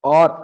اور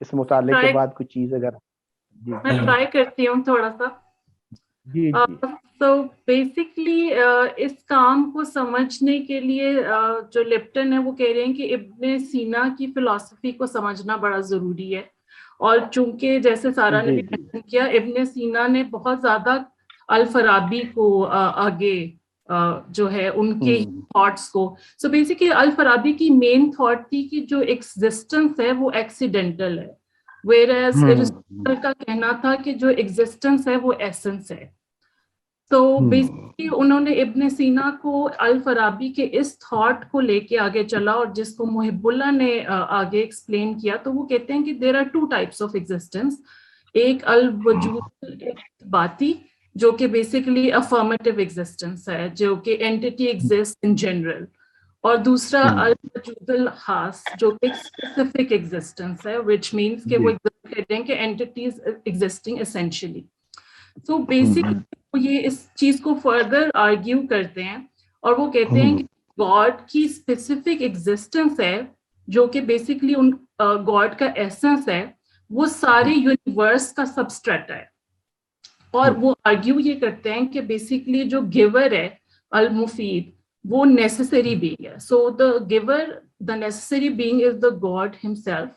اس مطالعے کے بعد کوئی چیز اگر میں ٹرائی کرتی ہوں تھوڑا سا. جی تو بیسکلی اس کام کو سمجھنے کے لیے جو لپٹن ہے وہ کہہ رہے ہیں کہ ابن سینا کی فلسفی کو سمجھنا بڑا ضروری ہے. اور چونکہ جیسے سارا نے بھی مینشن کیا, ابن سینا نے بہت زیادہ الفارابی کو آگے جو ہے ان کے تھاٹس کو. سو بیسکلی الفارابی کی مین تھاٹ تھی کہ جو ایگزسٹنس ہے وہ ایکسیڈنٹل ہے, whereas ایرسٹوٹل کا کہنا تھا کہ جو ایگزسٹنس ہے وہ ایسنس ہے. تو بیسکلی انہوں نے ابن سینا کو الفارابی کے اس تھاٹ کو لے کے آگے چلا, اور جس کو محب اللہ نے آگے ایکسپلین کیا. تو وہ کہتے ہیں کہ there are two types of existence, ایک الوجود باتی جو کہ بیسکلی افرمیٹیو ایگزسٹنس ہے, جو کہ اینٹی ایگزسٹ ان جنرل, اور دوسرا الوجود الخاص جو کہ اسپیسیفک ایگزسٹنس ہے, وچ مینس کہ وہ کہتے ہیں کہ اینٹیز ایگزسٹنگ اسینشلی. سو بیسکلی یہ اس چیز کو فردر آرگیو کرتے ہیں, اور وہ کہتے ہیں کہ گاڈ کی اسپیسیفک ایگزسٹنس ہے جو کہ بیسکلی ان گاڈ کا ایسنس ہے, وہ سارے یونیورس کا سبسٹریٹ ہے. اور وہ آرگیو یہ کرتے ہیں کہ بیسکلی جو گیور ہے المفید وہ نیسسری بینگ ہے. So the giver, the necessary being is the God himself,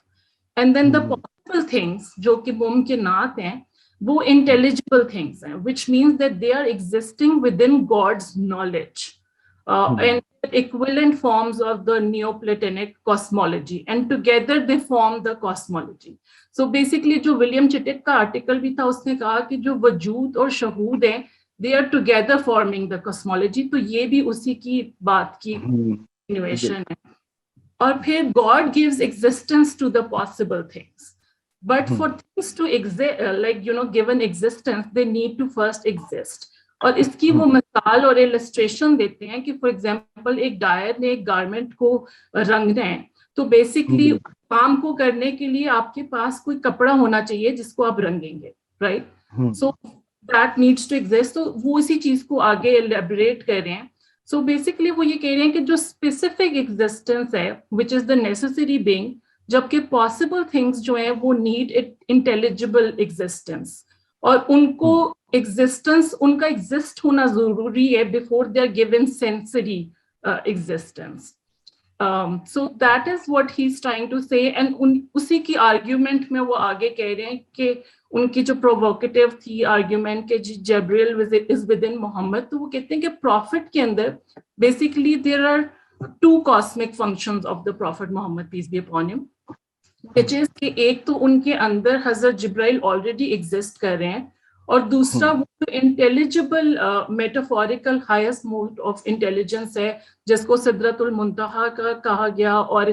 and then the possible things جو کہ ممکنات ہیں وہ انٹیلیجبل تھنگس ہیں, which means that they are existing within God's knowledge and equivalent forms of the Neoplatonic cosmology, and together they form the cosmology. So basically جو William چٹک کا article بھی تھا, اس نے کہا کہ جو وجود اور شہود ہیں they are together forming the cosmology. تو یہ بھی اسی کی بات کی continuation ہے. اور پھر God gives existence to the possible things. But for things to exist, like, given existence, they need to first exist. اور اس کی وہ مثال اور illustration دیتے ہیں کہ فار ایگزامپل ایک ڈائر نے ایک گارمنٹ کو رنگنا ہے, تو بیسکلی کام کو کرنے کے لیے آپ کے پاس کوئی کپڑا ہونا چاہیے جس کو آپ رنگیں گے, right? So that needs to exist. تو وہ اسی چیز کو آگے ایلیبریٹ کر رہے ہیں. سو بیسکلی وہ یہ کہہ رہے ہیں کہ جو اسپیسیفک ایگزسٹنس ہے وچ از دا نیسسری بینگ, جبکہ پاسبل تھنگس جو ہیں وہ نیڈ انٹیلیجبل ایگزسٹنس, اور ان کو ایگزسٹنس, ان کا ایگزسٹ ہونا ضروری ہے before they are given sensory existence. So that is what he is trying to say. And اسی کی آرگیومنٹ میں وہ آگے کہہ رہے ہیں کہ ان کی جو پرووکیٹیو تھی آرگیومنٹ کہ جبریل از ود ان محمد, تو وہ کہتے ہیں کہ پروفٹ کے اندر basically there are two cosmic functions of the prophet Muhammad peace be upon him, which is کہ ایک تو ان کے اندر حضرت جبرائیل آلریڈی ایگزسٹ کر رہے ہیں, اور دوسرا وہ intelligible metaphorical highest mode of intelligence ہے جس کو سدرۃ المنتہا کا کہا گیا, اور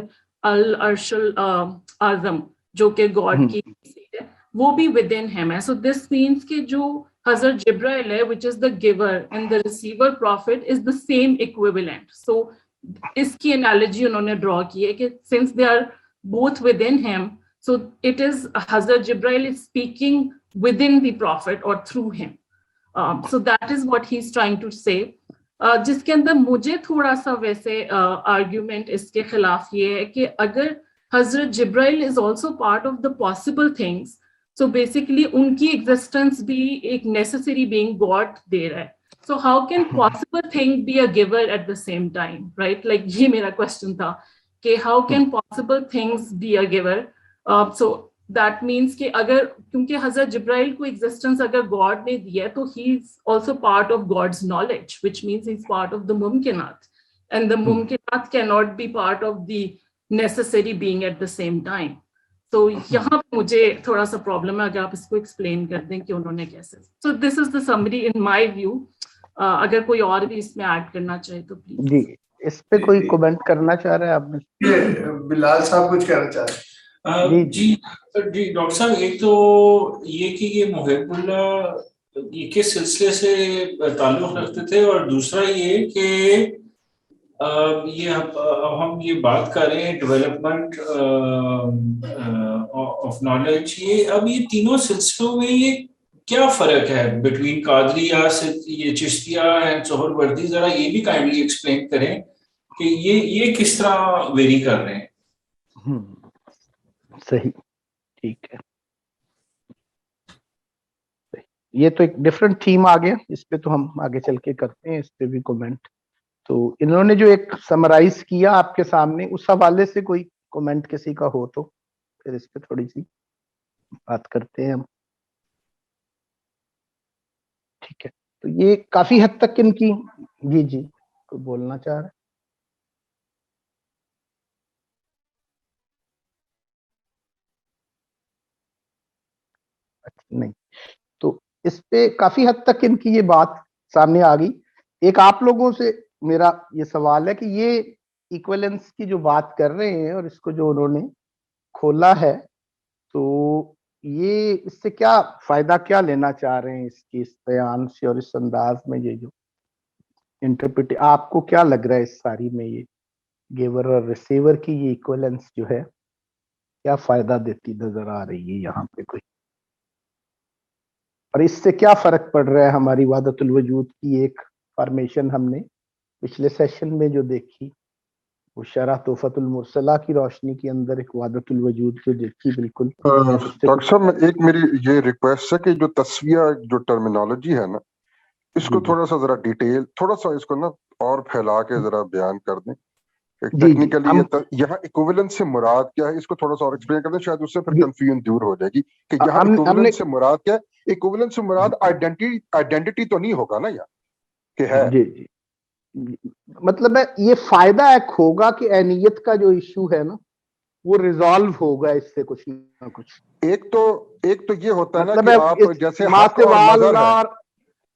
العرش الاعظم جو کہ گاڈ کی ہے وہ بھی ود ان ہم ہے. سو دس مینس کہ جو حضرت جبرائیل ہے which is the giver and the receiver prophet is the same equivalent. So اس کی analogy انہوں نے draw کی ہے کہ since they are both within him, so it is Hazrat Jibreel is speaking within the prophet or through him. So that is what he's trying to say. جس کے اندر مجھے تھوڑا سا ویسے argument اس کے خلاف یہ ہے کہ اگر حضرت جبرائیل is also part of the possible things, so basically ان کی ایگزسٹنس بھی ایک necessary being God دے رہا ہے. So how can possible thing be a giver at the same time, right? Like یہ میرا question تھا کہ how can possible things be a giver? So that means کہ اگر کیونکہ حضرت جبرائیل کو ایگزسٹنس اگر God نے دیا ہے تو he is also part of God's knowledge, which means he is part of the mumkinat, and the mumkinat cannot be part of the necessary being at the same time. تو یہاں پہ مجھے تھوڑا سا پرابلم ہے, اگر آپ اس کو ایکسپلین کر دیں کہ انہوں نے کیسے. So this is the summary in my view. اگر کوئی اور بھی اس میں ایڈ کرنا چاہے تو پلیز. جی اس پہ کوئی کمنٹ کرنا چاہ رہے ہیں آپ نے؟ بلال صاحب کچھ کہنا چاہ رہے ہیں. جی ڈاکٹر صاحب, ایک تو یہ کہ یہ محب اللہ یہ کس سلسلے سے تعلق رکھتے تھے, اور دوسرا یہ کہ یہ ہم یہ بات کر رہے ہیں ڈیولپمنٹ آف نالج, اب یہ تینوں سلسلوں میں یہ کیا فرق ہے بٹوین قادریہ, یہ چشتیہ اینڈ سہروردی, ذرا یہ بھی کائنڈلی ایکسپلین کریں کہ یہ کس طرح ویری کر رہے ہیں. صحیح. ٹھیک ہے, یہ تو ایک ڈفرنٹ تھیم آ گیا, اس پہ تو ہم آگے چل کے کرتے ہیں اس پہ بھی کومنٹ. تو انہوں نے جو ایک سمرائز کیا آپ کے سامنے, اس حوالے سے کوئی کومنٹ کسی کا ہو تو پھر اس پہ تھوڑی سی بات کرتے ہیں ہم. ٹھیک ہے, تو یہ کافی حد تک ان کی, جی جی کوئی بولنا چاہ رہا ہے؟ نہیں, تو اس پہ کافی حد تک ان کی یہ بات سامنے آ گئی. ایک آپ لوگوں سے میرا یہ سوال ہے کہ یہ ایکویلنس کی جو بات کر رہے ہیں اور اس کو جو انہوں نے کھولا ہے, تو یہ اس سے کیا فائدہ کیا لینا چاہ رہے ہیں اس کی, اس بیان سے اور اس انداز میں, یہ جو انٹرپریٹ آپ کو کیا لگ رہا ہے اس ساری میں, یہ گیور اور ریسیور کی یہ ایکویلنس جو ہے کیا فائدہ دیتی نظر آ رہی ہے یہاں پہ کوئی, اور اس سے کیا فرق پڑ رہا ہے ہماری وحدت الوجود کی ایک فارمیشن ہم نے پچھلے سیشن میں جو دیکھی, وہ شرح تحفۃ المرسلہ کی روشنی کے اندر ایک وحدت الوجود جو دیکھی بالکل. ڈاکٹر صاحب میں ایک میری یہ ریکویسٹ ہے کہ جو تصفیہ جو ٹرمینالوجی ہے نا, اس کو تھوڑا سا ذرا ڈیٹیل, تھوڑا سا اس کو نا اور پھیلا کے ذرا بیان کر دیں. ٹیکنیکلی یہاں ایکویولنس سے مراد کیا ہے, اس کو تھوڑا سا اور ایکسپلین کر دیں, شاید اس سے پھر کنفیوژن دور ہو جائے گی کہ یہاں ایکویولنس سے مراد کیا ہے. ایکویولنس سے مراد آئیڈینٹی تو نہیں ہوگا نا یہاں کہ ہے, جی جی مطلب ہے یہ فائدہ ایک ہوگا کہ اینیت کا جو ایشو ہے نا وہ ریزالو ہوگا اس سے کچھ نہ کچھ. ایک تو یہ ہوتا ہے نا کہ آپ جیسے حق اور مظہر ہے,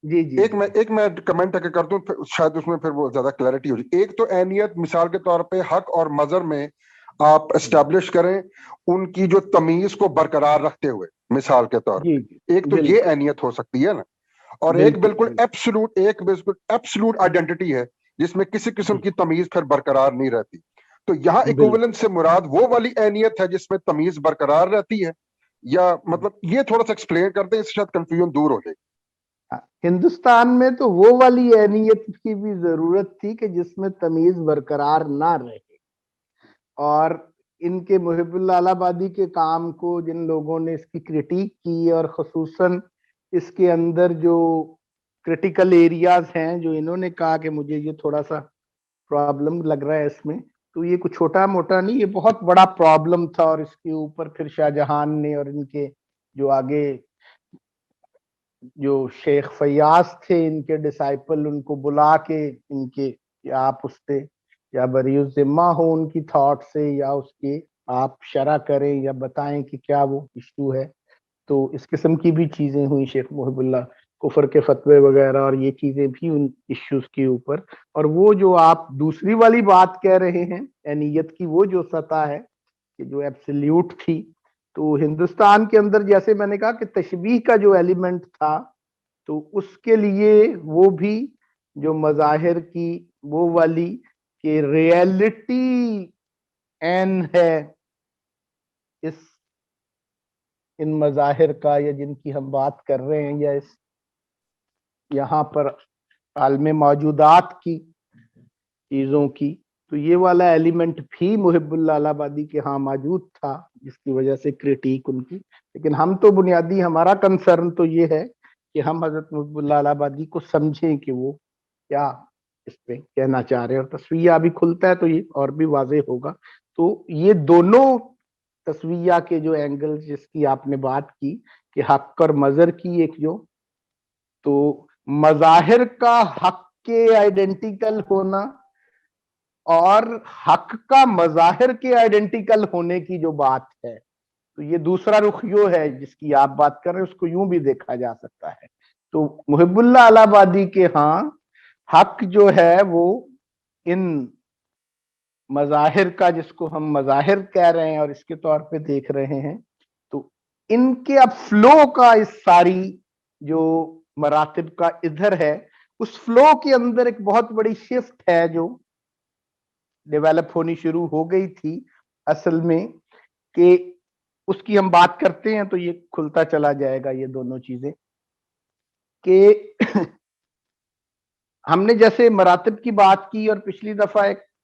جی جی ایک میں کمنٹ اگر کر دوں شاید اس میں پھر وہ زیادہ کلیئرٹی ہو جائے. ایک تو اینیت مثال کے طور پہ حق اور مظہر میں آپ اسٹیبلش کریں ان کی جو تمیز کو برقرار رکھتے ہوئے, مثال کے طور پہ ایک تو یہ اینیت ہو سکتی ہے نا, اور ایک بالکل ایبسولوٹ آئیڈینٹی ہے جس میں کسی قسم کی تمیز پھر برقرار نہیں رہتی. تو یہاں ایکویولنس سے مراد وہ والی اینیت ہے جس میں تمیز برقرار رہتی ہے, یا مطلب یہ تھوڑا سا ایکسپلین کرتے ہیں, اس سے شاید کنفیوژن دور ہو جائے. ہندوستان میں تو وہ والی اینیت کی بھی ضرورت تھی کہ جس میں تمیز برقرار نہ رہے, اور ان کے محب اللہ الہ آبادی کے کام کو جن لوگوں نے اس کی کرٹیک کی, اور خصوصاً اس کے اندر جو کرٹیکل ایریاز ہیں جو انہوں نے کہا کہ مجھے یہ تھوڑا سا پرابلم لگ رہا ہے اس میں, تو یہ کچھ چھوٹا موٹا نہیں, یہ بہت بڑا پرابلم تھا. اور اس کے اوپر پھر شاہ جہان نے اور ان کے جو آگے جو شیخ فیاض تھے ان کے ڈسائپل, ان کو بلا کے ان کے آپ اس پہ یا بری الذمہ ہو ان کی تھاٹ سے, یا اس کے آپ شرح کریں یا بتائیں کہ کیا وہ ایشو ہے. تو اس قسم کی بھی چیزیں ہوئی, شیخ محب اللہ کفر کے فتوے وغیرہ, اور یہ چیزیں بھی ان ایشوز کے اوپر. اور وہ جو آپ دوسری والی بات کہہ رہے ہیں اینیت کی, وہ جو سطح ہے کہ جو ایبسلیوٹ تھی, تو ہندوستان کے اندر جیسے میں نے کہا کہ تشبیہ کا جو ایلیمنٹ تھا, تو اس کے لیے وہ بھی جو مظاہر کی وہ والی کہ ریئلٹی این ہے ان مظاہر کا, یا جن کی ہم بات کر رہے ہیں, یا اس یہاں پر عالم موجودات کی چیزوں کی, تو یہ والا ایلیمنٹ بھی محب اللہ الہ آبادی کے ہاں موجود تھا, جس کی وجہ سے کرٹیک ان کی. لیکن ہم تو بنیادی ہمارا کنسرن تو یہ ہے کہ ہم حضرت محب اللہ الہ آبادی کو سمجھیں کہ وہ کیا اس پہ کہنا چاہ رہے ہیں, اور تصویہ ابھی کھلتا ہے تو یہ اور بھی واضح ہوگا. تو یہ دونوں تصویہ کے جو اینگل جس کی آپ نے بات کی کہ حق اور مظہر کی ایک جو, تو مظاہر کا حق کے آئیڈینٹیکل ہونا اور حق کا مظاہر کے آئیڈینٹیکل ہونے کی جو بات ہے, تو یہ دوسرا رخ یوں ہے جس کی آپ بات کر رہے ہیں, اس کو یوں بھی دیکھا جا سکتا ہے. تو محب اللہ الہ آبادی کے ہاں حق جو ہے وہ ان مظاہر کا, جس کو ہم مظاہر کہہ رہے ہیں اور اس کے طور پہ دیکھ رہے ہیں, تو ان کے اب فلو کا اس ساری جو مراتب کا ادھر ہے, اس فلو کے اندر ایک بہت بڑی شفٹ ہے جو ڈیولپ ہونی شروع ہو گئی تھی اصل میں, کہ اس کی ہم بات کرتے ہیں تو یہ کھلتا چلا جائے گا یہ دونوں چیزیں. کہ ہم نے جیسے مراتب کی بات کی, اور پچھلی دفعہ ایک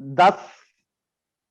10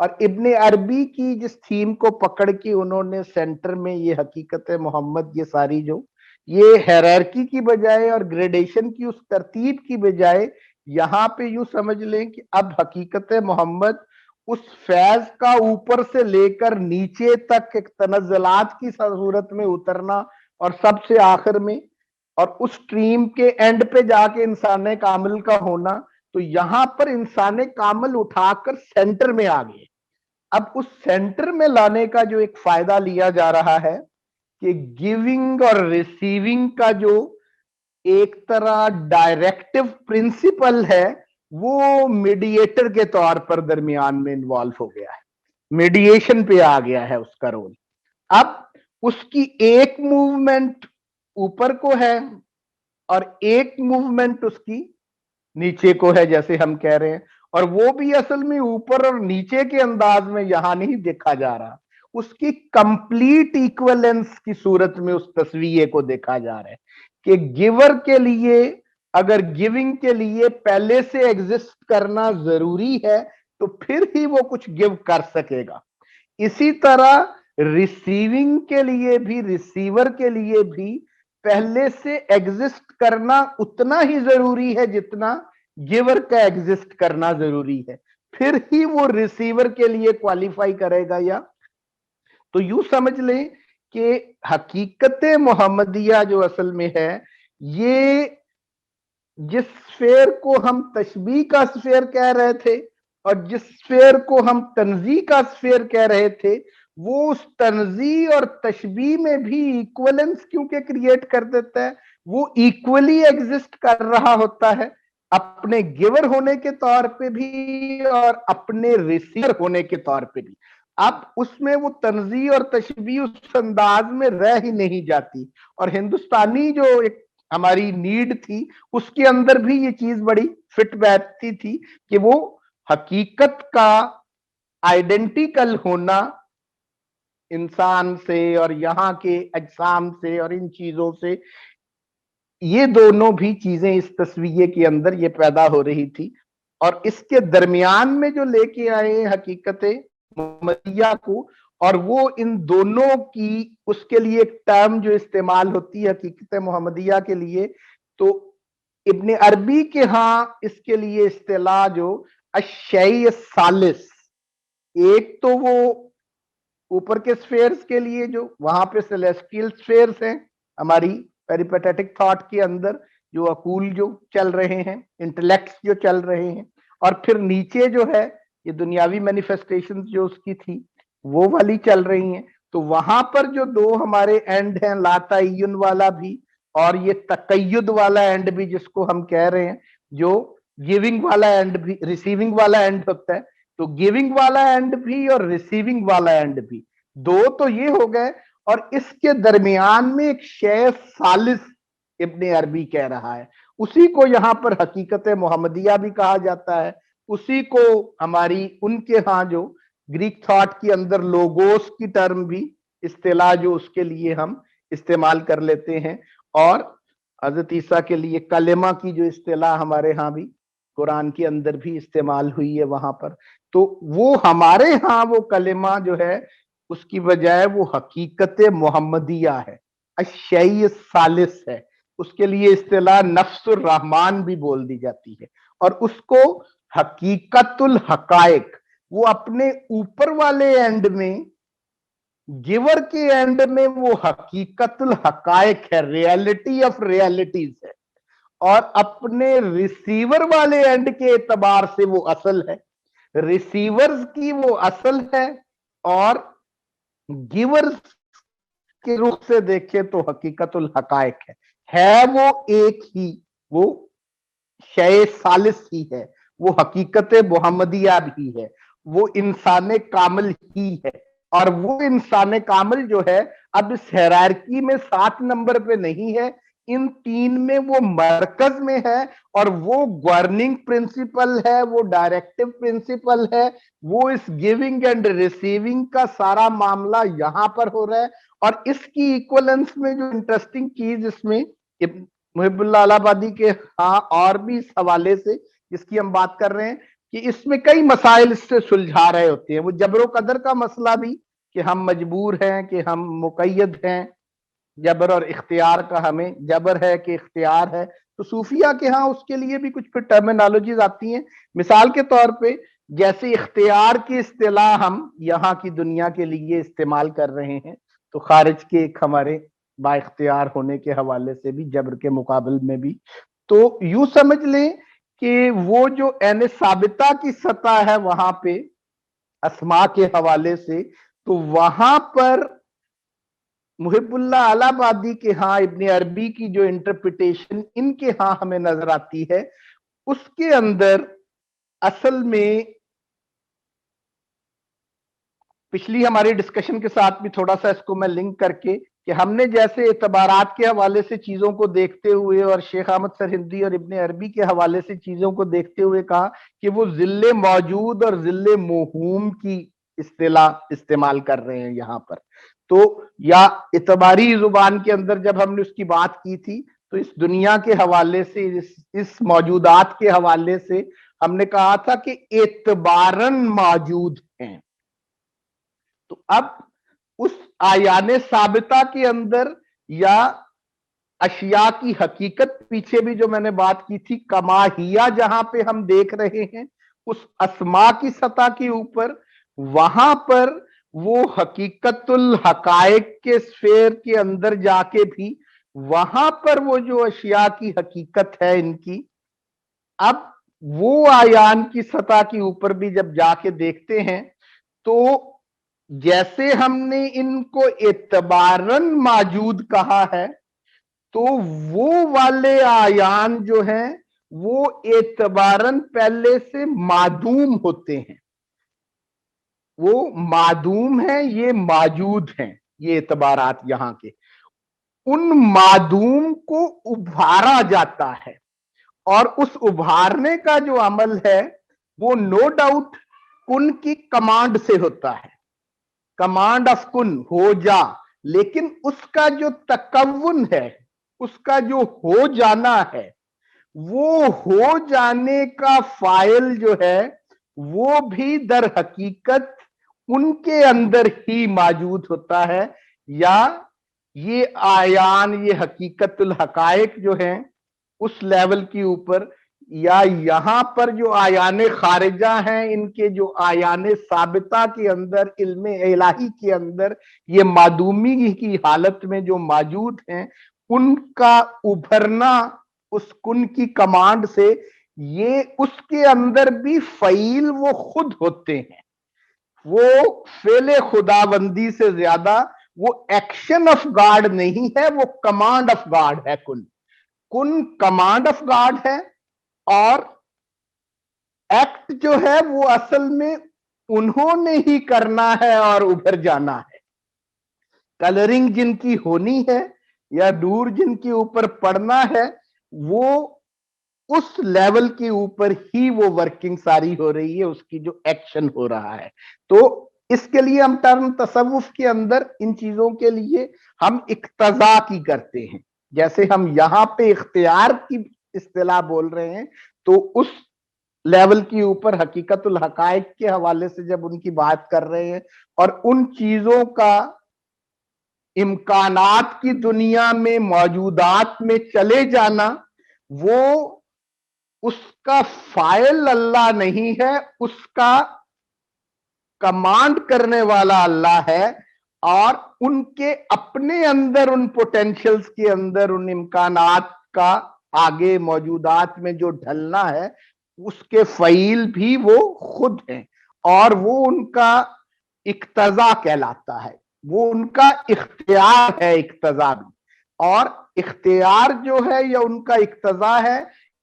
اور ابن عربی کی جس تھیم کو پکڑ کے انہوں نے سینٹر میں یہ حقیقت محمد، یہ ساری جو یہ ہیرارکی کی بجائے اور گریڈیشن کی اس ترتیب کی بجائے یہاں پہ یوں سمجھ لیں کہ اب حقیقت محمد اس فیض کا اوپر سے لے کر نیچے تک ایک تنزلات کی صورت میں اترنا اور سب سے آخر میں اور اس ٹریم کے اینڈ پہ جا کے انسان کامل کا ہونا، تو یہاں پر انسان کامل اٹھا کر سینٹر میں آ گئے۔ اب اس سینٹر میں لانے کا جو ایک فائدہ لیا جا رہا ہے کہ گیونگ اور ریسیونگ کا جو ایک طرح ڈائریکٹو پرنسپل ہے وہ میڈیٹر کے طور پر درمیان میں انوالو ہو گیا ہے، میڈییشن پہ آ گیا ہے اس کا رول۔ اب اس کی ایک موومنٹ اوپر کو ہے اور ایک موومنٹ اس کی نیچے کو ہے، جیسے ہم کہہ رہے ہیں، اور وہ بھی اصل میں اوپر اور نیچے کے انداز میں یہاں نہیں دیکھا جا رہا، اس کی کمپلیٹ ایکویلنس کی صورت میں اس تصویر کو دیکھا جا رہا ہے کہ گیور کے لیے اگر گیونگ کے لیے پہلے سے ایگزسٹ کرنا ضروری ہے تو پھر ہی وہ کچھ گیو کر سکے گا۔ اسی طرح ریسیونگ کے لیے بھی، ریسیور کے لیے بھی پہلے سے ایگزسٹ کرنا اتنا ہی ضروری ہے جتنا گیور کا ایگزسٹ کرنا ضروری ہے، پھر ہی وہ ریسیور کے لیے کوالیفائی کرے گا۔ یا تو یوں سمجھ لیں کہ حقیقت محمدیہ جو اصل میں ہے، یہ جس سفیر کو ہم تشبیہ کا سفیر کہہ رہے تھے اور جس سفیر کو ہم تنزیہ کا سفیر کہہ رہے تھے، وہ اس تنزیہ اور تشبیہ میں بھی ایکولنس کیونکہ کریٹ کر دیتا ہے، وہ ایکولی ایگزسٹ کر رہا ہوتا ہے اپنے گیور ہونے کے طور پہ بھی اور اپنے ریسیور ہونے کے طور پہ بھی۔ اب اس میں وہ تنزیہ اور تشبیہ اس انداز میں رہ ہی نہیں جاتی، اور ہندوستانی جو ایک ہماری نیڈ تھی اس کے اندر بھی یہ چیز بڑی فٹ بیٹھتی تھی کہ وہ حقیقت کا آئیڈینٹیکل ہونا انسان سے اور یہاں کے اجسام سے اور ان چیزوں سے، یہ دونوں بھی چیزیں اس تصویر کے اندر یہ پیدا ہو رہی تھی۔ اور اس کے درمیان میں جو لے کے آئے حقیقت محمدیہ کو، اور وہ ان دونوں کی اس کے لیے ایک ٹرم جو استعمال ہوتی ہے حقیقت محمدیہ کے لیے، تو ابن عربی کے ہاں اس کے لیے اصطلاح جو الشیء الثالث، ایک تو وہ اوپر کے سفیئرز کے لیے جو وہاں پہ سیلیسٹیل سفیئرز ہیں ہماری پیریپیٹیٹک تھاٹ کے اندر، جو عقول جو چل رہے ہیں، انٹلیکٹس جو چل رہے ہیں، اور پھر نیچے جو ہے یہ دنیاوی مینیفیسٹیشن جو اس کی تھی وہ والی چل رہی ہیں۔ تو وہاں پر جو دو ہمارے اینڈ ہیں، لا تعین والا بھی اور یہ تقید والا اینڈ بھی جس کو ہم کہہ رہے ہیں، جو گیونگ والا اینڈ بھی ریسیونگ والا اینڈ ہوتا ہے، تو گیونگ والا اینڈ بھی اور ریسیونگ والا اینڈ بھی، دو تو یہ ہو گئے، اور اس کے درمیان میں ایک شیء ثالث ابن عربی کہہ رہا ہے، اسی کو یہاں پر حقیقت محمدیہ بھی کہا جاتا ہے، اسی کو ہماری ان کے ہاں جو گریک تھاٹ کے اندر لوگوس کی ٹرم بھی اصطلاح جو اس کے لیے ہم استعمال کر لیتے ہیں، اور حضرت عیسیٰ کے لیے کلمہ کی جو اصطلاح ہمارے ہاں بھی قرآن کے اندر بھی استعمال ہوئی ہے وہاں پر، تو وہ ہمارے ہاں وہ کلمہ جو ہے اس کی بجائے وہ حقیقت محمدیہ ہے، الشیء الثالث ہے، اس کے لیے اصطلاح نفس الرحمن بھی بول دی جاتی ہے، اور اس کو حقیقت الحقائق، وہ اپنے اوپر والے اینڈ میں گیور کے اینڈ میں وہ حقیقت الحقائق ہے، ریالٹی آف ریالٹیز ہے، اور اپنے ریسیور والے اینڈ کے اعتبار سے وہ اصل ہے، ریسیورز کی وہ اصل ہے، اور گیورز کے رخ سے دیکھے تو حقیقت الحقائق ہے وہ ایک ہی، وہ شیء ثالث ہی ہے، وہ حقیقت محمدیہ بھی ہے، وہ انسان کامل ہی ہے، اور وہ انسان کامل جو ہے اب اس ہیرارکی میں 7 نمبر پہ نہیں ہے، ان 3 میں وہ مرکز میں ہے، اور وہ گورننگ پرنسپل ہے، وہ ڈائریکٹو پرنسپل ہے، وہ اس گیونگ اینڈ ریسیونگ کا سارا معاملہ یہاں پر ہو رہا ہے۔ اور اس کی ایکولنس میں جو انٹرسٹنگ چیز اس میں محب اللہ الہ آبادی کے ہاں اور بھی اس حوالے سے جس کی ہم بات کر رہے ہیں، کہ اس میں کئی مسائل اس سے سلجھا رہے ہوتے ہیں. وہ جبر و قدر کا مسئلہ بھی کہ ہم مجبور ہیں کہ ہم مقید ہیں, جبر اور اختیار کا ہمیں جبر ہے کہ اختیار ہے. تو صوفیہ کے ہاں اس کے لیے بھی کچھ پھر ٹرمینالوجیز آتی ہیں. مثال کے طور پہ جیسے اختیار کی اصطلاح ہم یہاں کی دنیا کے لیے استعمال کر رہے ہیں, تو خارج کے ایک ہمارے با اختیار ہونے کے حوالے سے بھی جبر کے مقابل میں بھی. تو یوں سمجھ لیں کہ وہ جو عین ثابتہ کی سطح ہے وہاں پہ اسماء کے حوالے سے, تو وہاں پر محب اللہ الہ آبادی کے ہاں ابن عربی کی جو انٹرپریٹیشن ان کے ہاں ہمیں نظر آتی ہے, اس کے اندر اصل میں پچھلی ہماری ڈسکشن کے ساتھ بھی تھوڑا سا اس کو میں لنک کر کے, کہ ہم نے جیسے اعتبارات کے حوالے سے چیزوں کو دیکھتے ہوئے اور شیخ احمد سرہندی اور ابن عربی کے حوالے سے چیزوں کو دیکھتے ہوئے کہا کہ وہ ذل موجود اور ذل موہوم کی اصطلاح استعمال کر رہے ہیں یہاں پر. تو یا اعتباری زبان کے اندر جب ہم نے اس کی بات کی تھی تو اس دنیا کے حوالے سے, اس موجودات کے حوالے سے ہم نے کہا تھا کہ اعتباراً موجود ہیں. تو اب اس آیان ثابتہ کے اندر یا اشیاء کی حقیقت پیچھے بھی جو میں نے بات کی تھی کماہیہ جہاں پہ ہم دیکھ رہے ہیں اس اسماء کی سطح کے اوپر, وہاں پر وہ حقیقت الحقائق کے سفیر کے اندر جا کے بھی وہاں پر وہ جو اشیاء کی حقیقت ہے ان کی, اب وہ آیان کی سطح کے اوپر بھی جب جا کے دیکھتے ہیں تو جیسے ہم نے ان کو اعتباراً موجود کہا ہے, تو وہ والے آیان جو ہیں وہ اعتباراً پہلے سے معدوم ہوتے ہیں. وہ معدوم ہیں, یہ موجود ہیں. یہ اعتبارات یہاں کے ان معدوم کو ابھارا جاتا ہے, اور اس ابھارنے کا جو عمل ہے وہ نو ڈاؤٹ کن کی کمانڈ سے ہوتا ہے, کمانڈ آف کن, ہو جا. لیکن اس کا جو تکون ہے, اس کا جو ہو جانا ہے, وہ ہو جانے کا فاعل جو ہے وہ بھی در حقیقت ان کے اندر ہی موجود ہوتا ہے. یا یہ آیان, یہ حقیقت الحقائق جو ہیں اس لیول کی اوپر, یا یہاں پر جو آیان خارجہ ہیں ان کے جو آیان ثابتہ کے اندر علم الہی کے اندر یہ معدومی کی حالت میں جو موجود ہیں, ان کا ابھرنا اس کن کی کمانڈ سے, یہ اس کے اندر بھی فعیل وہ خود ہوتے ہیں. وہ فعل خداوندی سے زیادہ وہ ایکشن آف گاڈ نہیں ہے, وہ کمانڈ آف گاڈ ہے. کن کمانڈ آف گاڈ ہے, اور ایکٹ جو ہے وہ اصل میں انہوں نے ہی کرنا ہے اور ابھر جانا ہے. کلرنگ جن کی ہونی ہے یا نور جن کے اوپر پڑنا ہے, وہ اس لیول کے اوپر ہی وہ ورکنگ ساری ہو رہی ہے, اس کی جو ایکشن ہو رہا ہے. تو اس کے لیے ہم ٹرم تصوف کے اندر ان چیزوں کے لیے ہم اقتضا کی کرتے ہیں. جیسے ہم یہاں پہ اختیار کی اصطلاح بول رہے ہیں, تو اس لیول کے اوپر حقیقت الحقائق کے حوالے سے جب ان کی بات کر رہے ہیں, اور ان چیزوں کا امکانات کی دنیا میں موجودات میں چلے جانا, وہ اس کا فاعل اللہ نہیں ہے, اس کا کمانڈ کرنے والا اللہ ہے. اور ان کے اپنے اندر ان پوٹینشلز کے اندر ان امکانات کا آگے موجودات میں جو ڈھلنا ہے, اس کے فعیل بھی وہ خود ہیں, اور وہ ان کا اقتضا کہلاتا ہے, وہ ان کا اختیار ہے. اقتضا بھی, اور اختیار جو ہے یا ان کا اقتضا ہے,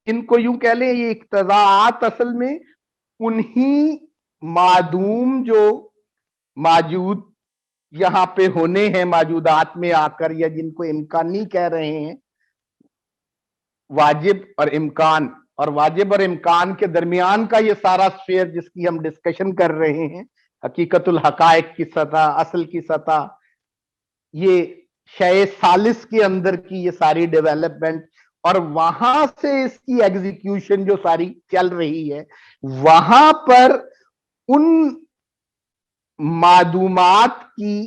ان کو یوں کہہ لیں یہ اقتضاءات اصل میں انہی معدوم جو موجود یہاں پہ ہونے ہیں موجودات میں آ کر, یا جن کو امکانی کہہ رہے ہیں, واجب اور امکان, اور واجب اور امکان کے درمیان کا یہ سارا سفیر جس کی ہم ڈسکشن کر رہے ہیں, حقیقت الحقائق کی سطح, اصل کی سطح, یہ شے ثالث کے اندر کی یہ ساری ڈیولپمنٹ, اور وہاں سے اس کی ایگزیکیوشن جو ساری چل رہی ہے، وہاں پر ان معدومات کی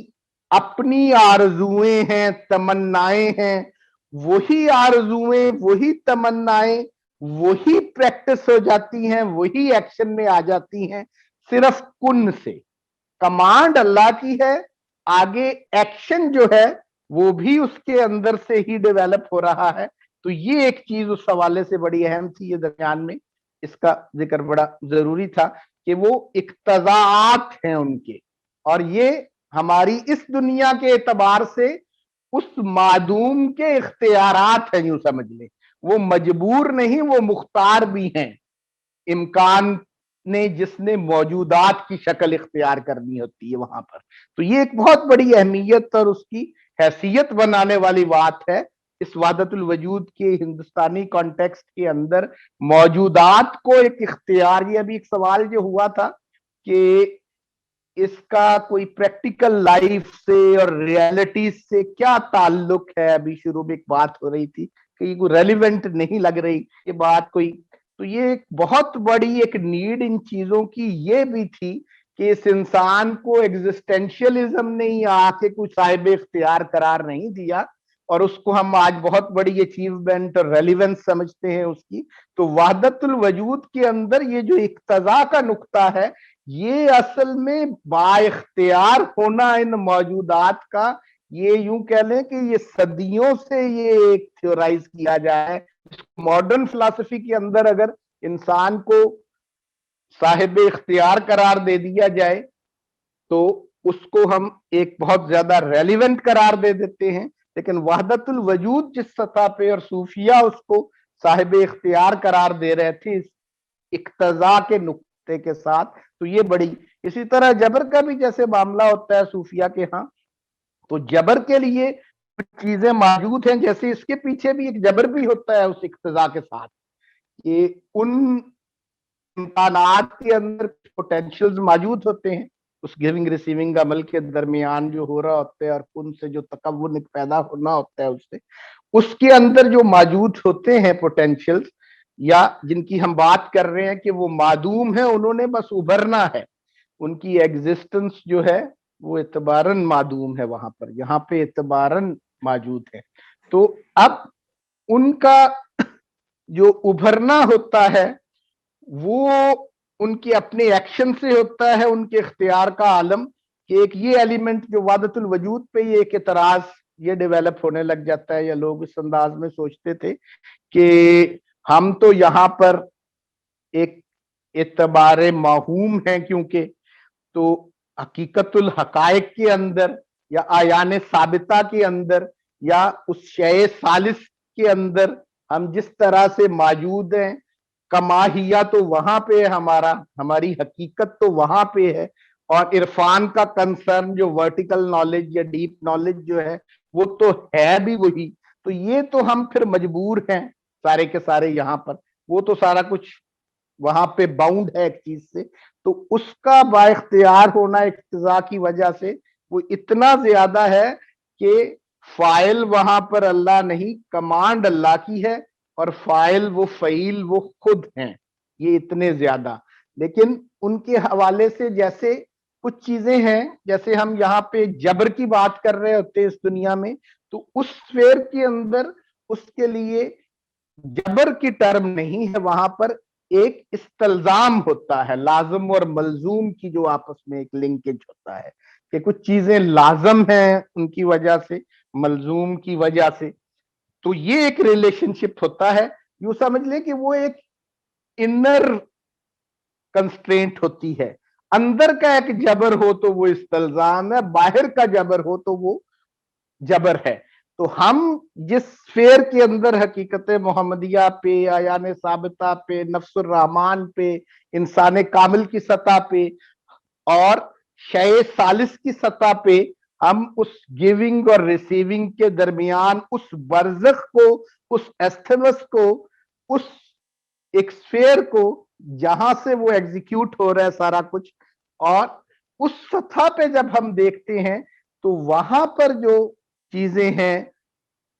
اپنی آرزویں ہیں، تمنائیں ہیں، وہی آرزویں، وہی تمنائیں، وہی پریکٹس ہو جاتی ہیں، وہی ایکشن میں آ جاتی ہیں، صرف کن سے۔ کمانڈ اللہ کی ہے، آگے ایکشن جو ہے وہ بھی اس کے اندر سے ہی ڈیویلپ ہو رہا ہے۔ تو یہ ایک چیز اس حوالے سے بڑی اہم تھی، یہ درمیان میں اس کا ذکر بڑا ضروری تھا کہ وہ اقتضاءات ہیں ان کے، اور یہ ہماری اس دنیا کے اعتبار سے اس معدوم کے اختیارات ہیں، یوں سمجھ لیں، وہ مجبور نہیں، وہ مختار بھی ہیں، امکان نے جس نے موجودات کی شکل اختیار کرنی ہوتی ہے وہاں پر۔ تو یہ ایک بہت بڑی اہمیت اور اس کی حیثیت بنانے والی بات ہے اس وحدت الوجود کے ہندوستانی کانٹیکسٹ کے اندر، موجودات کو ایک اختیار۔ یہ ابھی ایک سوال جو ہوا تھا کہ اس کا کوئی پریکٹیکل لائف سے اور ریالٹی سے کیا تعلق ہے، ابھی شروع میں ایک بات ہو رہی تھی کہ یہ کوئی ریلیونٹ نہیں لگ رہی یہ بات کوئی، تو یہ ایک بہت بڑی ایک نیڈ ان چیزوں کی یہ بھی تھی کہ اس انسان کو ایگزسٹینشیلزم نے آ کے کوئی صاحب اختیار قرار نہیں دیا، اور اس کو ہم آج بہت بڑی اچیومنٹ اور ریلیونس سمجھتے ہیں اس کی۔ تو وحدت الوجود کے اندر یہ جو اقتضاء کا نقطہ ہے، یہ اصل میں با اختیار ہونا ان موجودات کا، یہ یوں کہہ لیں کہ یہ صدیوں سے یہ ایک تھیورائز کیا جائے۔ ماڈرن فلسفی کے اندر اگر انسان کو صاحب اختیار قرار دے دیا جائے تو اس کو ہم ایک بہت زیادہ ریلیونٹ قرار دے دیتے ہیں، لیکن وحدت الوجود جس سطح پہ اور صوفیہ اس کو صاحب اختیار قرار دے رہے تھے اس اقتضاء کے نقطے کے ساتھ، تو یہ بڑی۔ اسی طرح جبر کا بھی جیسے معاملہ ہوتا ہے صوفیہ کے ہاں، تو جبر کے لیے چیزیں موجود ہیں، جیسے اس کے پیچھے بھی ایک جبر بھی ہوتا ہے اس اقتضاء کے ساتھ، کہ ان امکانات کے اندر پوٹینشلز موجود ہوتے ہیں اس گیونگ ریسیونگ عمل کے درمیان جو ہو رہا ہوتا ہے، اور ان سے جو تکون پیدا ہونا ہوتا ہے اس سے، اس کے اندر جو موجود ہوتے ہیں پوٹینشلز، یا جن کی ہم بات کر رہے ہیں کہ وہ معدوم ہیں، انہوں نے بس ابھرنا ہے، ان کی ایگزسٹنس جو ہے وہ اعتباراً معدوم ہے وہاں پر، یہاں پہ اعتباراً موجود ہے۔ تو اب ان کا جو ابھرنا ہوتا ہے وہ ان کے اپنے ایکشن سے ہوتا ہے، ان کے اختیار کا عالم، کہ ایک یہ ایلیمنٹ جو وحدت الوجود پہ یہ ایک اعتراض یہ ڈیویلپ ہونے لگ جاتا ہے، یا لوگ اس انداز میں سوچتے تھے کہ ہم تو یہاں پر ایک اعتبار موہوم ہیں، کیونکہ تو حقیقت الحقائق کے اندر یا آیان ثابتہ کے اندر یا اس شیء ثالث کے اندر ہم جس طرح سے موجود ہیں، کماہیہ تو وہاں پہ ہماری حقیقت تو وہاں پہ ہے، اور عرفان کا کنسرن جو ورٹیکل نالج یا ڈیپ نالج جو ہے وہ تو ہے بھی وہی۔ تو یہ تو ہم پھر مجبور ہیں سارے کے سارے یہاں پر، وہ تو سارا کچھ وہاں پہ باؤنڈ ہے ایک چیز سے، تو اس کا با اختیار ہونا اقتضاء کی وجہ سے وہ اتنا زیادہ ہے کہ فائل وہاں پر اللہ نہیں، کمانڈ اللہ کی ہے، اور فائل وہ فعیل وہ خود ہیں، یہ اتنے زیادہ۔ لیکن ان کے حوالے سے جیسے کچھ چیزیں ہیں، جیسے ہم یہاں پہ جبر کی بات کر رہے ہوتے اس دنیا میں، تو اس سفیر کے اندر اس کے لیے جبر کی ٹرم نہیں ہے، وہاں پر ایک استلزام ہوتا ہے، لازم اور ملزوم کی جو آپس میں ایک لنکیج ہوتا ہے، کہ کچھ چیزیں لازم ہیں ان کی وجہ سے، ملزوم کی وجہ سے، تو یہ ایک ریلیشن شپ ہوتا ہے۔ یوں سمجھ لیں کہ وہ ایک انر کنسٹرینٹ ہوتی ہے، اندر کا ایک جبر ہو تو وہ استلزام ہے، باہر کا جبر ہو تو وہ جبر ہے۔ تو ہم جس سفیر کے اندر حقیقت محمدیہ پہ، آیان ثابتہ پہ، نفس الرحمن پہ، انسان کامل کی سطح پہ اور شیء ثالث کی سطح پہ ہم اس گیونگ اور ریسیونگ کے درمیان اس برزخ کو، اس ایستھمس کو، اس ایک سفیر کو جہاں سے وہ ایگزیکیوٹ ہو رہا ہے سارا کچھ، اور اس سطح پہ جب ہم دیکھتے ہیں تو وہاں پر جو چیزیں ہیں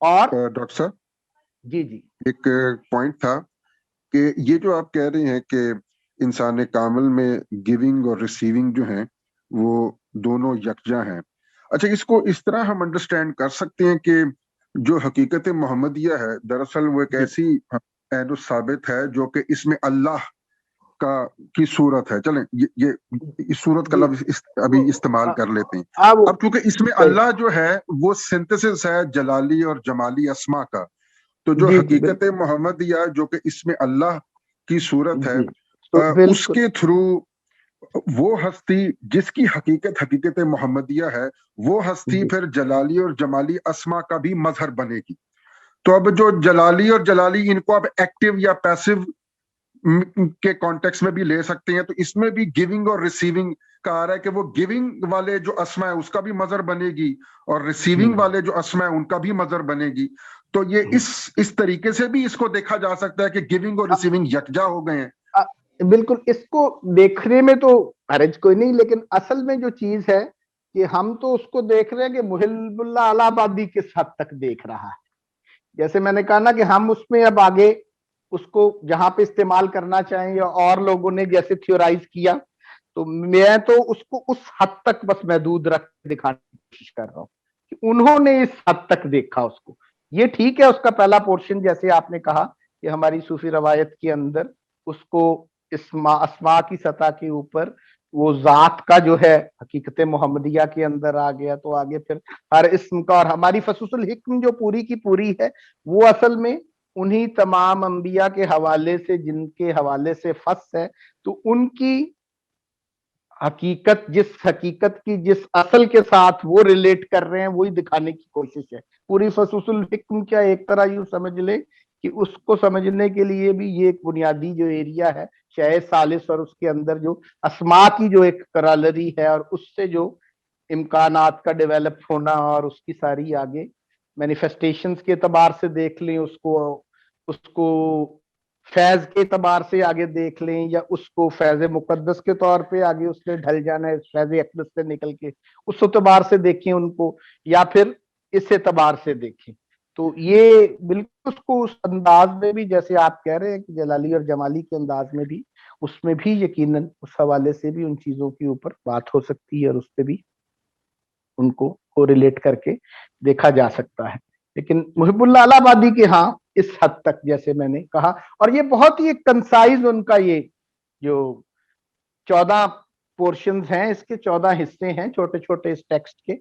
اور ڈاکٹر صاحب جی جی ایک پوائنٹ تھا کہ یہ جو آپ کہہ رہے ہیں کہ انسان کامل میں گیونگ اور ریسیونگ جو ہیں وہ دونوں یکجا ہیں. اچھا اس کو اس طرح ہم انڈرسٹینڈ کر سکتے ہیں کہ جو حقیقت محمدیہ ہے دراصل وہ ایک ایسی عین ثابت ہے جو کہ اس میں اللہ کی صورت ہے. چلیں یہ اس صورت کا لفظ ابھی استعمال کر لیتے ہیں. اب کیونکہ اس میں اللہ جو ہے وہ سنتھسس ہے جلالی اور جمالی اسما کا، تو جو حقیقت محمدیہ جو کہ اس میں اللہ کی صورت ہے اس کے تھرو وہ ہستی جس کی حقیقت محمدیہ ہے وہ ہستی پھر جلالی اور جمالی اسما کا بھی مظہر بنے گی. تو اب جو جلالی اور جلالی ان کو اب ایکٹیو یا پیسو کے کانٹیکس میں بھی لے سکتے ہیں، تو اس میں بھی گیونگ اور ریسیونگ کا آ رہا ہے کہ وہ گیونگ والے جو اسما ہے اس کا بھی مظہر بنے گی اور ریسیونگ والے جو اسما ہے ان کا بھی مظہر بنے گی. تو یہ اس طریقے سے بھی اس کو دیکھا جا سکتا ہے کہ گیونگ اور ریسیونگ یکجا ہو گئے ہیں. بالکل، اس کو دیکھنے میں تو حرج کوئی نہیں، لیکن اصل میں جو چیز ہے کہ ہم تو اس کو دیکھ رہے ہیں کہ محب اللہ الہ آبادی کس حد تک دیکھ رہا ہے. جیسے میں نے کہا نا کہ ہم اس میں اب آگے اس کو جہاں پہ استعمال کرنا چاہیں یا اور لوگوں نے جیسے تھیورائز کیا، تو میں تو اس کو اس حد تک بس محدود رکھ دکھانے کی کوشش کر رہا ہوں کہ انہوں نے اس حد تک دیکھا اس کو. یہ ٹھیک ہے، اس کا پہلا پورشن جیسے آپ نے کہا کہ ہماری صوفی روایت کے اندر اس کو اسما کی سطح کے اوپر وہ ذات کا جو ہے حقیقت محمدیہ کے اندر آ گیا، تو آگے پھر ہر اسم کا. اور ہماری فصوص الحکم جو پوری کی پوری ہے وہ اصل میں انہی تمام انبیاء کے حوالے سے جن کے حوالے سے فص ہے، تو ان کی حقیقت جس اصل کے ساتھ وہ ریلیٹ کر رہے ہیں وہی دکھانے کی کوشش ہے. پوری فصوص الحکم کیا ایک طرح یوں سمجھ لے کہ اس کو سمجھنے کے لیے بھی یہ ایک بنیادی جو ایریا ہے شے ثالث، اور اس کے اندر جو اسما کی جو ایک کرالری ہے اور اس سے جو امکانات کا ڈیولپ ہونا اور اس کی ساری آگے مینیفیسٹیشنز کے اعتبار سے دیکھ لیں، اس کو فیض کے اعتبار سے آگے دیکھ لیں، یا اس کو فیض مقدس کے طور پہ آگے اس نے ڈھل جانا ہے فیض اقدس سے نکل کے، اس اعتبار سے دیکھیں ان کو، یا پھر اس اعتبار سے دیکھیں. تو یہ بالکل اس کو اس انداز میں بھی جیسے آپ کہہ رہے ہیں کہ جلالی اور جمالی کے انداز میں بھی، اس میں بھی یقیناً اس حوالے سے بھی ان چیزوں کے اوپر بات ہو سکتی ہے اور اس پہ بھی ان کو ریلیٹ کر کے دیکھا جا سکتا ہے. لیکن محب اللہ الہ آبادی کے ہاں اس حد تک جیسے میں نے کہا، اور یہ بہت ہی کنسائز ان کا یہ جو 14 پورشنز ہیں، اس کے 14 حصے ہیں چھوٹے چھوٹے اس ٹیکسٹ کے،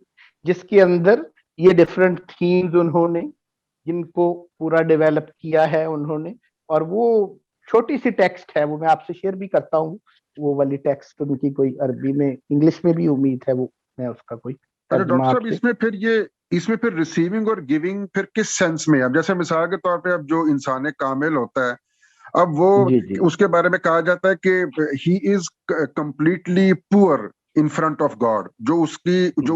جس کے اندر یہ ڈفرنٹ تھیمز انہوں نے جن کو پورا ڈیولپ کیا ہے انہوں نے. اور وہ چھوٹی سی ٹیکسٹ ہے، وہ میں آپ سے شیئر بھی کرتا ہوں، وہ والی ٹیکسٹ ان کی کوئی عربی میں انگلش میں بھی امید ہے وہ میں اس کا کوئی ڈاکٹر صاحب اس میں پھر ریسیونگ اور گیونگ پھر کس سینس میں؟ اب جیسے مثال کے طور پہ اب جو انسان کامل ہوتا ہے، اب وہ اس کے بارے میں کہا جاتا ہے کہ ہی از کمپلیٹلی پور ان فرنٹ آف گاڈ، جو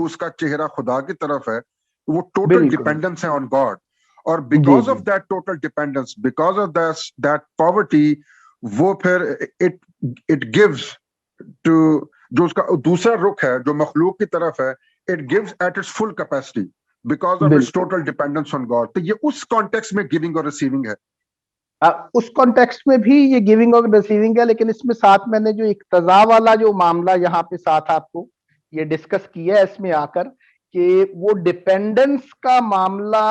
اس کا چہرہ خدا کی طرف ہے وہ ٹوٹل ڈیپینڈنس ہے آن گاڈ. اور because of that total dependence, because of that poverty, وہ پھر اٹ گیوز ٹو جو اس کا دوسرا رخ ہے جو مخلوق کی طرف ہے، it gives at its full capacity because of its total dependence on God. تو یہ اس کانٹیکس میں گیونگ اور ریسیونگ ہے. اس کانٹیکسٹ میں بھی یہ گیونگ اور ریسیونگ ہے، لیکن اس میں ساتھ میں نے جو اقتضاء والا جو معاملہ یہاں پہ ساتھ آپ کو یہ ڈسکس کیا ہے اس میں آ کر کہ وہ ڈیپینڈنس کا معاملہ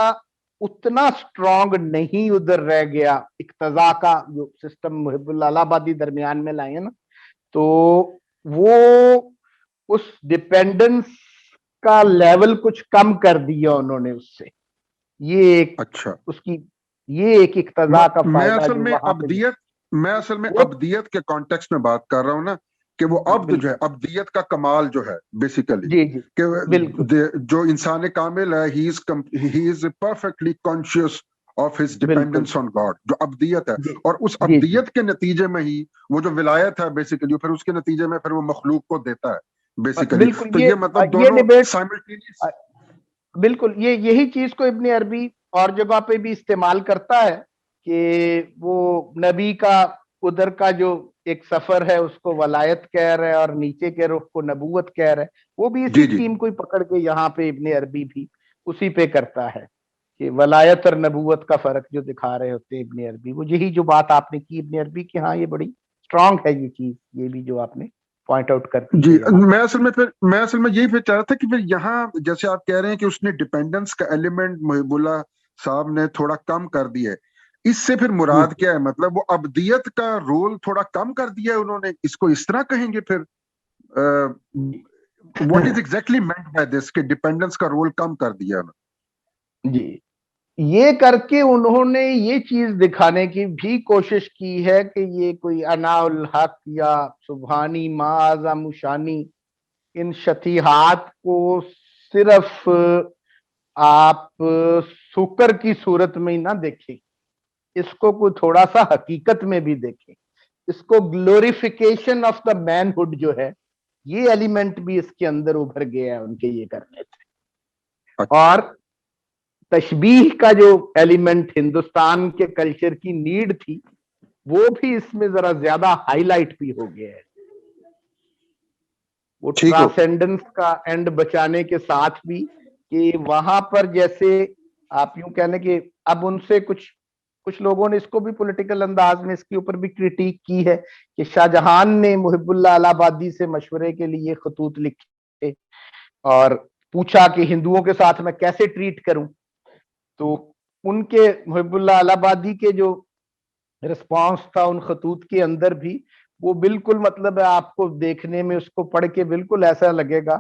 اتنا اسٹرانگ نہیں ادھر رہ گیا. اقتضاء کا جو سسٹم محب اللہ الہ آبادی درمیان میں لائے نا، تو وہ اس ڈیپینڈنس کا لیول کچھ کم کر دیا انہوں نے اس سے. یہ ایک اس کی یہ ایک اقتضاء کا فائدہ میں اصل میں ابدیت کے کانٹیکسٹ میں بات کر رہا ہوں نا، کہ وہ عبد جو ہے، ابدیت کا کمال جو ہے بیسیکلی، کہ جو انسان کامل ہے he is perfectly conscious of his dependence on God, جو ابدیت ہے. اور اس ابدیت کے نتیجے میں ہی وہ جو ولایت ہے بیسیکلی، پھر اس کے نتیجے میں پھر وہ مخلوق کو دیتا ہے بیسیکلی. تو یہ مطلب دونوں سائملٹینیس. بالکل یہی چیز کو ابن عربی اور جگہ پہ بھی استعمال کرتا ہے کہ وہ نبی کا ادھر کا جو ایک سفر ہے اس کو ولایت کہہ رہے اور نیچے کے رخ کو نبوت کہہ رہے. وہ بھی اسی تھیم کو پکڑ کے یہاں پہ ابن عربی بھی اسی پہ کرتا ہے. کہ ولایت اور نبوت کا فرق جو دکھا رہے ہوتے ہیں ابن عربی, وہ یہی جو بات آپ نے کی ابن عربی کی, ہاں یہ بڑی اسٹرانگ ہے یہ چیز, یہ بھی جو آپ نے پوائنٹ آؤٹ کر دی. جی میں اصل میں یہی پھر چاہ رہا تھا کہ پھر یہاں جیسے آپ کہہ رہے ہیں کہ اس نے ڈیپینڈنس کا ایلیمنٹ محب اللہ صاحب نے تھوڑا کم کر دیا ہے, اس سے پھر مراد کیا ہے؟ مطلب وہ ابدیت کا رول تھوڑا کم کر دیا ہے انہوں نے, اس کو اس طرح کہیں گے پھر what is exactly meant by this کہ ڈیپینڈنس کا رول کم کر دیا انہوں نے؟ جی یہ کر کے انہوں نے یہ چیز دکھانے کی بھی کوشش کی ہے کہ یہ کوئی انا الحق یا سبحانی ما اعظم شانی, ان شتیحات کو صرف آپ سکر کی صورت میں ہی نہ دیکھیں, اس کو کوئی تھوڑا سا حقیقت میں بھی دیکھیں, اس کو glorification of the manhood جو ہے یہ ایلیمنٹ بھی اس کے اندر ابھر گیا ہے ان کے یہ کرنے سے. اور تشبیہ کا جو ایلیمنٹ ہندوستان کے کلچر کی نیڈ تھی وہ بھی اس میں ذرا زیادہ ہائی لائٹ بھی ہو گیا ہے. وہ ٹرانسینڈنس کا اینڈ بچانے کے ساتھ بھی کہ وہاں پر جیسے آپ یوں کہنے کہ اب ان سے کچھ لوگوں نے اس کو بھی پولیٹیکل انداز میں اس کے اوپر بھی کرٹیک کی ہے کہ شاہ جہان نے محب اللہ الہ آبادی سے مشورے کے لیے خطوط لکھے اور پوچھا کہ ہندوؤں کے ساتھ میں کیسے ٹریٹ کروں, تو ان کے محب اللہ الہ آبادی کے جو رسپانس تھا ان خطوط کے اندر بھی وہ بالکل مطلب ہے آپ کو دیکھنے میں اس کو پڑھ کے بالکل ایسا لگے گا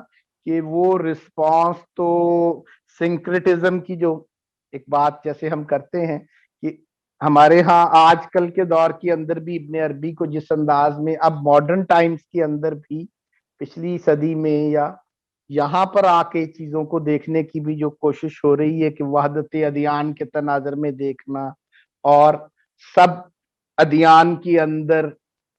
کہ وہ رسپانس تو سنکریٹزم کی جو ایک بات جیسے ہم کرتے ہیں کہ ہمارے ہاں آج کل کے دور کے اندر بھی ابن عربی کو جس انداز میں اب ماڈرن ٹائمز کے اندر بھی پچھلی صدی میں یا یہاں پر آ کے چیزوں کو دیکھنے کی بھی جو کوشش ہو رہی ہے کہ وحدت ادیان کے تناظر میں دیکھنا اور سب ادیان کے اندر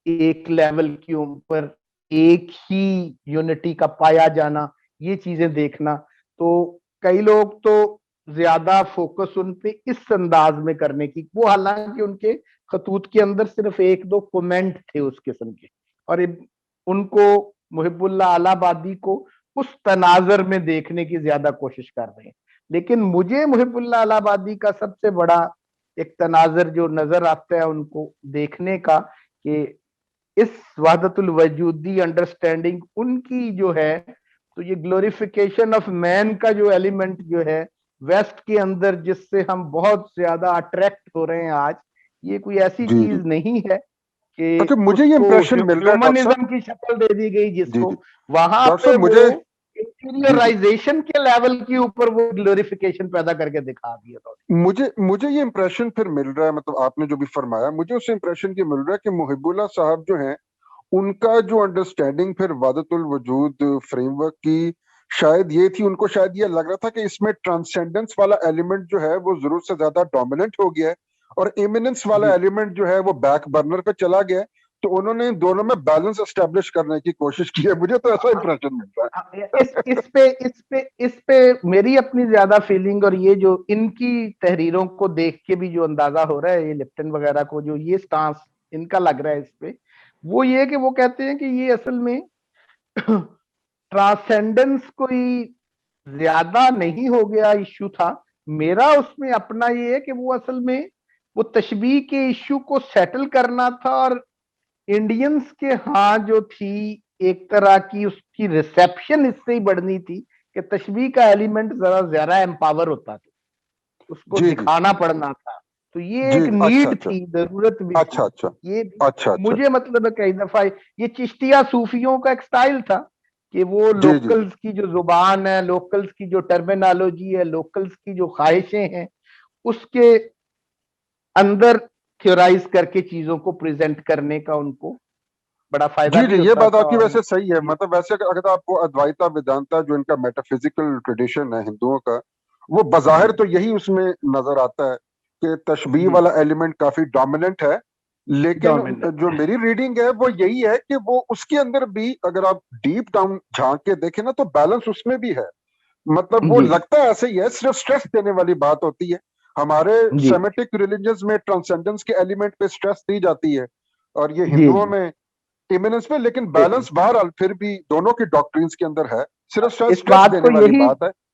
ایک لیول کے اوپر ایک ہی یونٹی کا پایا جانا, یہ چیزیں دیکھنا, تو کئی لوگ تو زیادہ فوکس ان پہ اس انداز میں کرنے کی, وہ حالانکہ ان کے خطوط کے اندر صرف ایک دو کومنٹ تھے اس قسم کے, اور ان کو محب اللہ الہ آبادی کو اس تناظر میں دیکھنے کی زیادہ کوشش کر رہے ہیں. لیکن مجھے محب اللہ الہ آبادی کا سب سے بڑا ایک تناظر جو نظر آتا ہے ان کو دیکھنے کا کہ اس وحدت الوجودی انڈرسٹینڈنگ ان کی جو ہے, تو یہ گلوریفیکیشن آف مین کا جو ایلیمنٹ جو ہے ویسٹ کے اندر جس سے ہم بہت زیادہ اٹریکٹ ہو رہے ہیں آج, یہ کوئی ایسی چیز نہیں ہے کہ مجھے یہ امپریشن مل رہا ہے ہیومنزم کی شکل دے دی گئی جس کو, وہاں ڈاکٹر پہ صاحب مجھے انٹیریئرائزیشن کے لیول کے اوپر وہ گلوریفیکیشن پیدا کر کے دکھا دیا. مجھے یہ امپریشن پھر مل رہا ہے, مطلب آپ نے جو بھی فرمایا مجھے اس امپریشن یہ مل رہا ہے کہ محب اللہ صاحب جو ہیں ان کا جو انڈرسٹینڈنگ پھر وحدت الوجود فریم ورک کی شاید یہ تھی, ان کو شاید یہ لگ رہا تھا کہ اس میں ٹرانسینڈنس والا ایلیمنٹ جو ہے وہ ضرورت سے زیادہ ڈومیننٹ ہو گیا ہے اور ایمیننس والا ایلیمنٹ جو ہے وہ بیک برنر پہ چلا گیا ہے, تو انہوں نے دونوں میں بیلنس اسٹیبلش کرنے کی کوشش کی ہے. مجھے تو ایسا امپریشن مل رہا ہے. اس پہ میری اپنی زیادہ فیلنگ, اور یہ جو ان کی تحریروں کو دیکھ کے بھی جو اندازہ ہو رہا ہے یہ لپٹن وغیرہ کو جو یہ سٹانس ان کا لگ رہا ہے اس پہ, وہ یہ کہ وہ کہتے ہیں کہ یہ اصل میں ٹرانسینڈنس کوئی زیادہ نہیں ہو گیا ایشو تھا. میرا اس میں اپنا یہ ہے کہ وہ اصل میں وہ تشبیہ کے ایشو کو سیٹل کرنا تھا, اور انڈینز کے ہاں جو تھی ایک طرح کی اس کی ریسیپشن اس سے ہی بڑھنی تھی کہ تشبیہ کا ایلیمنٹ ذرا زیادہ امپاور ہوتا تھا, اس کو دکھانا پڑنا تھا, تو یہ ایک نیڈ تھی, ضرورت بھی تھی. یہ مجھے مطلب ہے کئی دفعہ یہ چشتیہ صوفیوں کا ایک سٹائل تھا کہ وہ لوکلز کی جو زبان ہے, لوکلز کی جو ٹرمینالوجی ہے, لوکلز کی جو خواہشیں ہیں, اس کے اندر تھیورائز کر کے چیزوں کو پریزنٹ کرنے کا ان کو بڑا فائدہ بھی ہوتا. یہ بات آپ کی ویسے صحیح ہے, مطلب ویسے اگر آپ کو ادوائتا ویدانتا جو ان کا میٹافزیکل ٹریڈیشن ہے ہندوؤں کا, وہ بظاہر تو یہی اس میں نظر آتا ہے کہ تشبیہ والا ایلیمنٹ کافی ڈومیننٹ ہے, لیکن جو میری ریڈنگ ہے وہ یہی ہے کہ وہ اس کے اندر بھی اگر آپ ڈیپ ڈاؤن جھانک کے دیکھیں نا تو بیلنس اس میں بھی ہے. مطلب وہ لگتا ہے ایسے ہی ہے, صرف سٹریس دینے والی بات ہوتی ہے. ہمارے سیمیٹک ریلیجنز میں ٹرانسینڈنس کے ایلیمنٹ پہ سٹریس دی جاتی ہے اور یہ ہندوؤں میں ایمیننس پہ, لیکن بیلنس بہرحال پھر بھی دونوں کی ڈاکٹرینز کے اندر ہے, صرف سٹریس دینے والی بات ہے.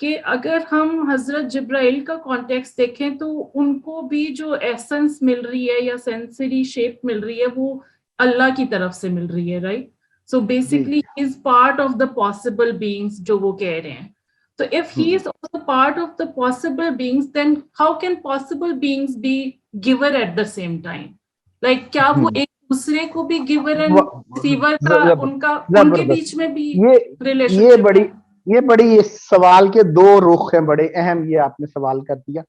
کہ اگر ہم حضرت جبرائیل کا کانٹیکس دیکھیں تو ان کو بھی جو ایسنس مل رہی ہے یا سینسری شیپ مل رہی ہے وہ اللہ کی طرف سے مل رہی ہے، right? So basically he is part of the possible beings جو وہ کہہ رہے ہیں. تو if he is also part of the possible beings then how can possible beings be giver at the same time? Like کیا وہ ایک دوسرے کو بھی گیور اینڈ ریسیور کا ان کے بیچ میں بھی ریلیشن؟ یہ بڑی اس سوال کے دو رخ ہیں بڑے اہم، یہ آپ نے سوال کر دیا.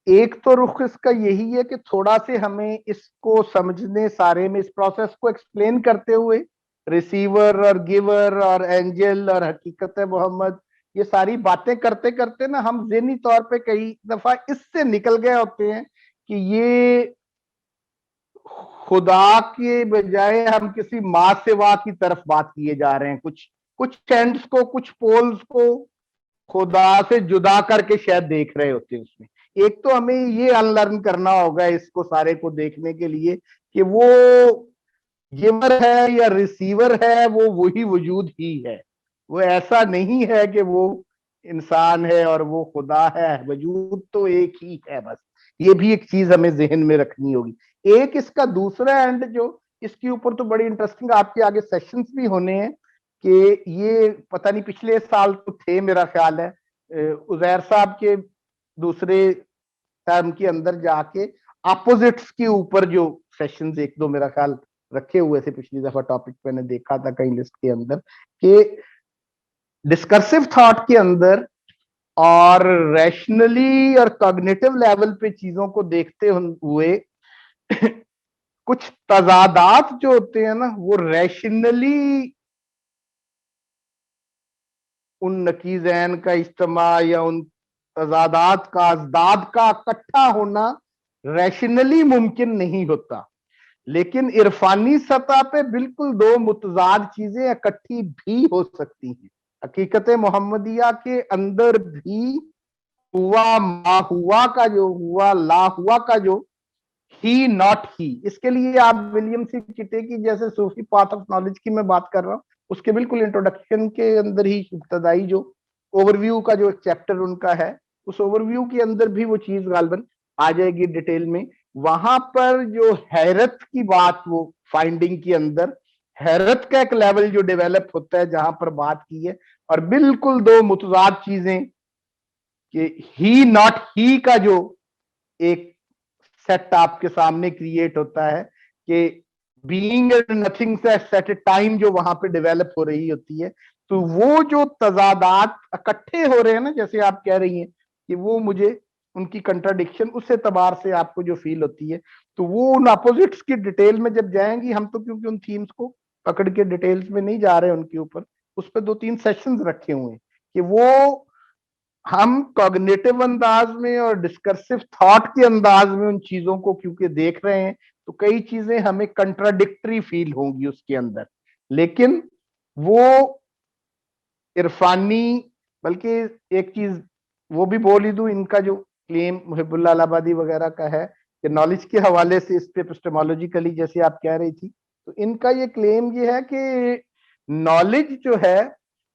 ایک تو رخ اس کا یہی ہے کہ تھوڑا سے ہمیں اس کو سمجھنے سارے میں اس پروسیس کو ایکسپلین کرتے ہوئے ریسیور اور گیور اور اینجل اور حقیقت محمد یہ ساری باتیں کرتے کرتے نا ہم ذہنی طور پہ کئی دفعہ اس سے نکل گئے ہوتے ہیں کہ یہ خدا کے بجائے ہم کسی ماں سوا کی طرف بات کیے جا رہے ہیں. کچھ اینڈز کو کچھ پولز کو خدا سے جدا کر کے شاید دیکھ رہے ہوتے ہیں اس میں. ایک تو ہمیں یہ ان لرن کرنا ہوگا اس کو سارے کو دیکھنے کے لیے کہ وہ گیور ہے یا ریسیور ہے وہ وہی وجود ہی ہے، وہ ایسا نہیں ہے کہ وہ انسان ہے اور وہ خدا ہے، وجود تو ایک ہی ہے بس. یہ بھی ایک چیز ہمیں ذہن میں رکھنی ہوگی. ایک اس کا دوسرا اینڈ جو اس کے اوپر تو بڑی انٹرسٹنگ آپ کے آگے سیشنز بھی ہونے ہیں کہ یہ پتہ نہیں پچھلے سال تو تھے میرا خیال ہے عزیر صاحب کے دوسرے ٹرم کے اندر جا کے اپوزٹس کے اوپر جو سیشنز ایک دو میرا خیال رکھے ہوئے تھے پچھلی دفعہ ٹاپک میں نے دیکھا تھا کئی لسٹ کے اندر کہ ڈسکرسو تھاٹ کے اندر اور ریشنلی اور کوگنیٹو لیول پہ چیزوں کو دیکھتے ہوئے کچھ تضادات جو ہوتے ہیں نا وہ ریشنلی ان نقیضین کا اجتماع یا ان تضادات کا ازداد کا اکٹھا ہونا ریشنلی ممکن نہیں ہوتا، لیکن عرفانی سطح پہ بالکل دو متضاد چیزیں اکٹھی بھی ہو سکتی ہیں. حقیقت محمدیہ کے اندر بھی ہوا ما ہوا کا جو ہوا لا ہوا کا جو ہی ناٹ ہی، اس کے لیے آپ ولیم سی چٹے کی جیسے صوفی پاتھ آف نالج کی میں بات کر رہا ہوں اس کے بالکل انٹروڈکشن کے اندر ہی ابتدائی جو اوور ویو کا جو چیپٹر ان کا ہے اس اوور ویو کے اندر بھی وہ چیز غالباً آ جائے گی ڈیٹیل میں. وہاں پر جو حیرت کی بات وہ فائنڈنگ کے اندر حیرت کا ایک لیول جو ڈیولپ ہوتا ہے جہاں پر بات کی ہے اور بالکل دو متضاد چیزیں کہ ہی ناٹ ہی کا جو ایک سیٹ آپ کے سامنے کریٹ ہوتا ہے کہ بینگ اینڈ نتھنگ سے سیٹ اے ٹائم جو وہاں پہ ڈیولپ ہو رہی ہوتی ہے. تو وہ جو تضادات اکٹھے ہو رہے ہیں نا جیسے آپ کہہ رہی ہیں کہ وہ مجھے ان کی کنٹراڈکشن اس اعتبار سے آپ کو جو فیل ہوتی ہے تو وہ ان اپوزٹس کی ڈیٹیل میں جب جائیں گی ہم تو کیونکہ ان تھیمز کو پکڑ کے ڈیٹیلز میں نہیں جا رہے ان کے اوپر اس پہ 2-3 سیشنز رکھے ہوئے ہیں کہ وہ ہم کوگنیٹو انداز میں اور ڈسکرسو تھاٹ کے انداز میں ان چیزوں کو کیونکہ دیکھ رہے ہیں تو کئی چیزیں ہمیں کنٹراڈکٹری فیل ہوں گی اس کے اندر، لیکن وہ عرفانی بلکہ ایک چیز وہ بھی بول ہی دوں ان کا جو کلیم محب اللہ الہ آبادی وغیرہ کا ہے کہ نالج کے حوالے سے اس پہ ایپسٹمولوجیکلی جیسے آپ کہہ رہی تھی تو ان کا یہ کلیم یہ ہے کہ نالج جو ہے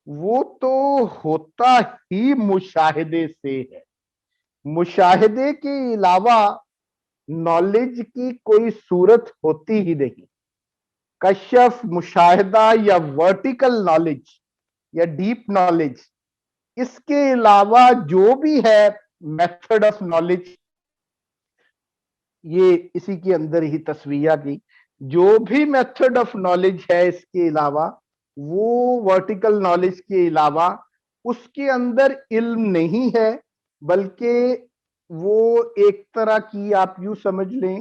وہ تو ہوتا ہی مشاہدے سے ہے، مشاہدے کے علاوہ نالج کی کوئی صورت ہوتی ہی نہیں. کشف مشاہدہ یا ورٹیکل نالج یا ڈیپ نالج اس کے علاوہ جو بھی ہے میتھڈ آف نالج یہ اسی کے اندر ہی تسویہ کی جو بھی میتھڈ آف نالج ہے اس کے علاوہ وہ ورٹیکل نالج کے علاوہ اس کے اندر علم نہیں ہے بلکہ وہ ایک طرح کی آپ یوں سمجھ لیں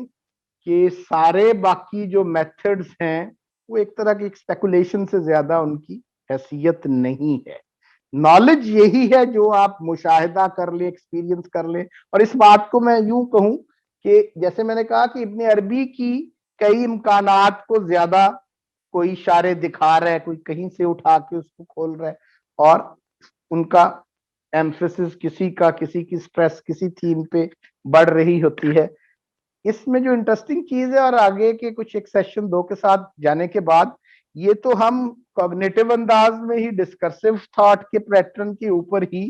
کہ سارے باقی جو میتھڈز ہیں وہ ایک طرح کی اسپیکولیشن سے زیادہ ان کی حیثیت نہیں ہے. نالج یہی ہے جو آپ مشاہدہ کر لیں ایکسپیرینس کر لیں. اور اس بات کو میں یوں کہوں کہ جیسے میں نے کہا کہ ابن عربی کی کئی امکانات کو زیادہ کوئی اشارے دکھا رہا ہے کوئی کہیں سے اٹھا کے اس کو کھول رہا ہے اور ان کا ایمفیسس کسی کی سٹریس کسی تھیم پہ بڑھ رہی ہوتی ہے. اس میں جو انٹرسٹنگ چیز ہے اور آگے کے کچھ ایک سیشن 2 کے ساتھ جانے کے بعد یہ تو ہم کوگنیٹو انداز میں ہی ڈسکرسو تھاٹ کے پیٹرن کے اوپر ہی